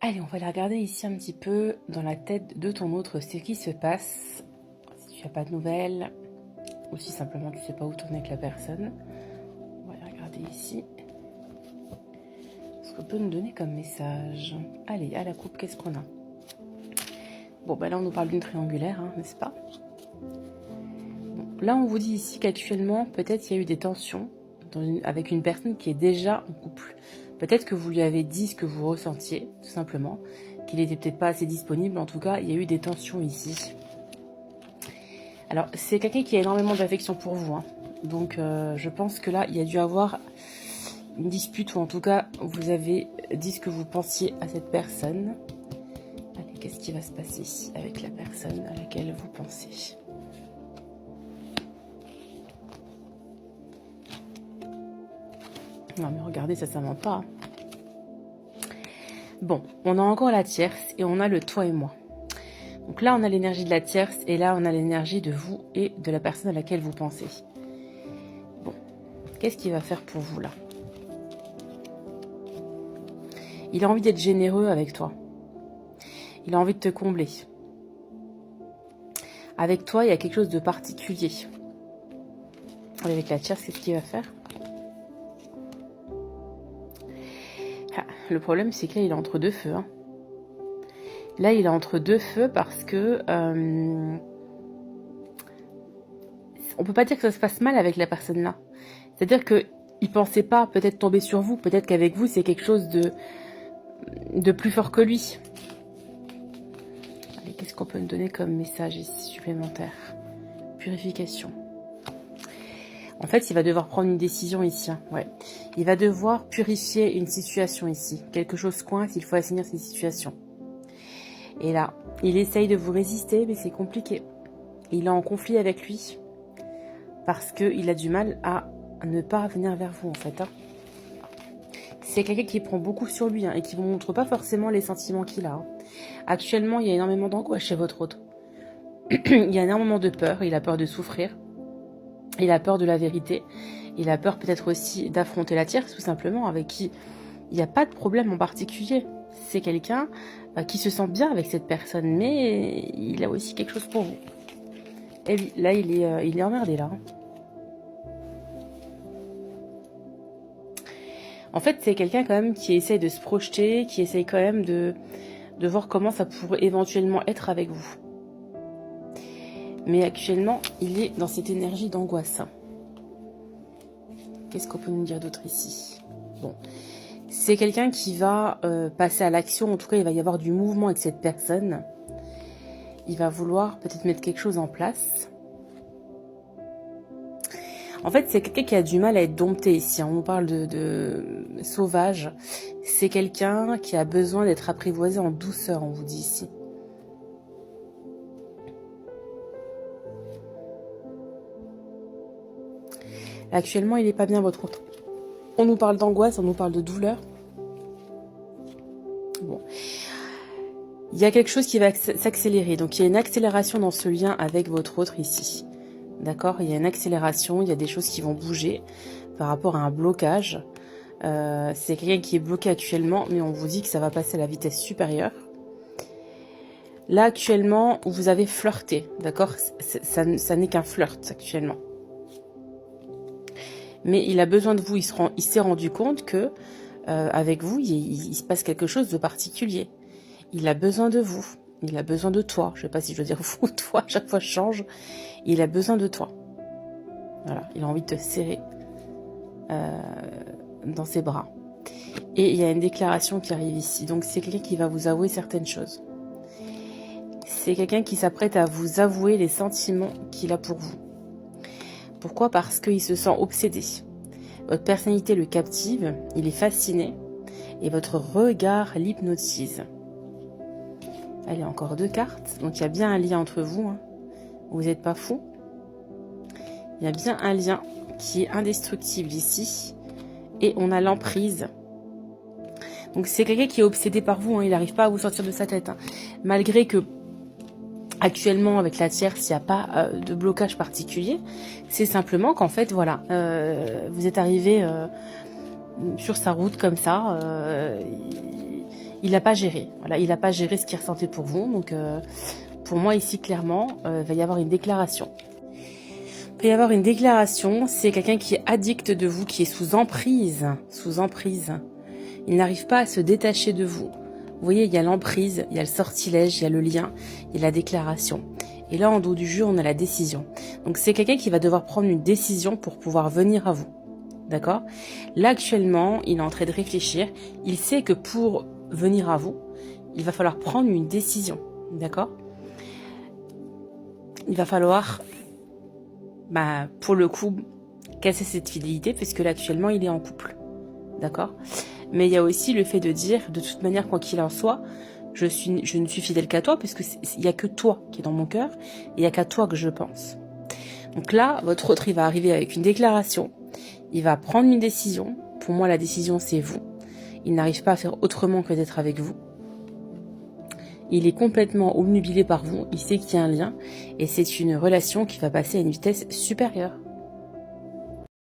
Allez, on va aller regarder ici un petit peu dans la tête de ton autre ce qui se passe. Si tu n'as pas de nouvelles, ou si simplement tu ne sais pas où tourner avec la personne. On va aller regarder ici. Ce qu'on peut nous donner comme message. Allez, à la coupe, qu'est-ce qu'on a? Bon, ben là, on nous parle d'une triangulaire, hein, n'est-ce pas? Bon, là, on vous dit ici qu'actuellement, peut-être il y a eu des tensions avec une personne qui est déjà en couple. Peut-être que vous lui avez dit ce que vous ressentiez, tout simplement, qu'il n'était peut-être pas assez disponible. En tout cas, il y a eu des tensions ici. Alors, c'est quelqu'un qui a énormément d'affection pour vous. Hein. Donc, je pense que là, il y a dû avoir une dispute, ou en tout cas, vous avez dit ce que vous pensiez à cette personne. Allez, qu'est-ce qui va se passer ici avec la personne à laquelle vous pensez? Non, mais regardez, ça ment pas. Bon, on a encore la tierce et on a le toi et moi. Donc là, on a l'énergie de la tierce et là, on a l'énergie de vous et de la personne à laquelle vous pensez. Bon, qu'est-ce qu'il va faire pour vous là? Il a envie d'être généreux avec toi. Il a envie de te combler. Avec toi, il y a quelque chose de particulier. Avec la tierce, qu'est-ce qu'il va faire? Le problème, c'est que là, il est entre deux feux. Hein. Là, il est entre deux feux parce que... on peut pas dire que ça se passe mal avec la personne là. C'est-à-dire qu'il ne pensait pas peut-être tomber sur vous. Peut-être qu'avec vous, c'est quelque chose de plus fort que lui. Allez, qu'est-ce qu'on peut nous donner comme message ici supplémentaire? Purification. En fait, il va devoir prendre une décision ici. Hein. Ouais. Il va devoir purifier une situation ici. Quelque chose coince, il faut assainir cette situation. Et là, il essaye de vous résister, mais c'est compliqué. Il est en conflit avec lui. Parce qu'il a du mal à ne pas venir vers vous, en fait. Hein. C'est quelqu'un qui prend beaucoup sur lui hein, et qui ne vous montre pas forcément les sentiments qu'il a. Hein. Actuellement, il y a énormément d'angoisse chez votre autre. Il y a énormément de peur. Il a peur de souffrir. Il a peur de la vérité. Il a peur peut-être aussi d'affronter la tierce, tout simplement, avec qui il n'y a pas de problème en particulier. C'est quelqu'un qui se sent bien avec cette personne, mais il a aussi quelque chose pour vous. Et lui, là, il est emmerdé, là. En fait, c'est quelqu'un quand même qui essaye de se projeter, qui essaye quand même de voir comment ça pourrait éventuellement être avec vous. Mais actuellement, il est dans cette énergie d'angoisse. Qu'est-ce qu'on peut nous dire d'autre ici? Bon, c'est quelqu'un qui va passer à l'action. En tout cas, il va y avoir du mouvement avec cette personne. Il va vouloir peut-être mettre quelque chose en place. En fait, c'est quelqu'un qui a du mal à être dompté ici. On parle de sauvage. C'est quelqu'un qui a besoin d'être apprivoisé en douceur, on vous dit ici. Actuellement, il n'est pas bien, votre autre. On nous parle d'angoisse, on nous parle de douleur. Bon. Il y a quelque chose qui va s'accélérer. Donc, il y a une accélération dans ce lien avec votre autre ici. D'accord? Il y a une accélération, il y a des choses qui vont bouger par rapport à un blocage. C'est quelqu'un qui est bloqué actuellement, mais on vous dit que ça va passer à la vitesse supérieure. Là, actuellement, vous avez flirté. D'accord? Ça n'est qu'un flirt actuellement. Mais il a besoin de vous, il s'est rendu compte que avec vous, il se passe quelque chose de particulier. Il a besoin de vous, il a besoin de toi. Je ne sais pas si je veux dire vous ou toi, à chaque fois je change. Il a besoin de toi. Voilà, il a envie de te serrer dans ses bras. Et il y a une déclaration qui arrive ici. Donc c'est quelqu'un qui va vous avouer certaines choses. C'est quelqu'un qui s'apprête à vous avouer les sentiments qu'il a pour vous. Pourquoi? Parce qu'il se sent obsédé. Votre personnalité le captive, il est fasciné et votre regard l'hypnotise. Allez, encore 2 cartes. Donc il y a bien un lien entre vous. Hein. Vous n'êtes pas fou. Il y a bien un lien qui est indestructible ici. Et on a l'emprise. Donc c'est quelqu'un qui est obsédé par vous. Hein. Il n'arrive pas à vous sortir de sa tête. Hein. Malgré que actuellement, avec la tierce, il n'y a pas de blocage particulier. C'est simplement qu'en fait, voilà, vous êtes arrivé sur sa route comme ça. Il n'a pas géré. Voilà, il n'a pas géré ce qu'il ressentait pour vous. Donc, pour moi, ici, clairement, il va y avoir une déclaration. Il peut y avoir une déclaration. C'est quelqu'un qui est addict de vous, qui est sous emprise. Sous emprise. Il n'arrive pas à se détacher de vous. Vous voyez, il y a l'emprise, il y a le sortilège, il y a le lien, il y a la déclaration. Et là, en dos du jeu, on a la décision. Donc, c'est quelqu'un qui va devoir prendre une décision pour pouvoir venir à vous. D'accord? Là, actuellement, il est en train de réfléchir. Il sait que pour venir à vous, il va falloir prendre une décision. D'accord? Il va falloir, pour le coup, casser cette fidélité, puisque là, actuellement, il est en couple. D'accord? Mais il y a aussi le fait de dire, de toute manière, quoi qu'il en soit, je ne suis fidèle qu'à toi, puisque il n'y a que toi qui est dans mon cœur, et il n'y a qu'à toi que je pense. Donc là, votre autre, il va arriver avec une déclaration, il va prendre une décision. Pour moi, la décision, c'est vous. Il n'arrive pas à faire autrement que d'être avec vous. Il est complètement obnubilé par vous, il sait qu'il y a un lien, et c'est une relation qui va passer à une vitesse supérieure.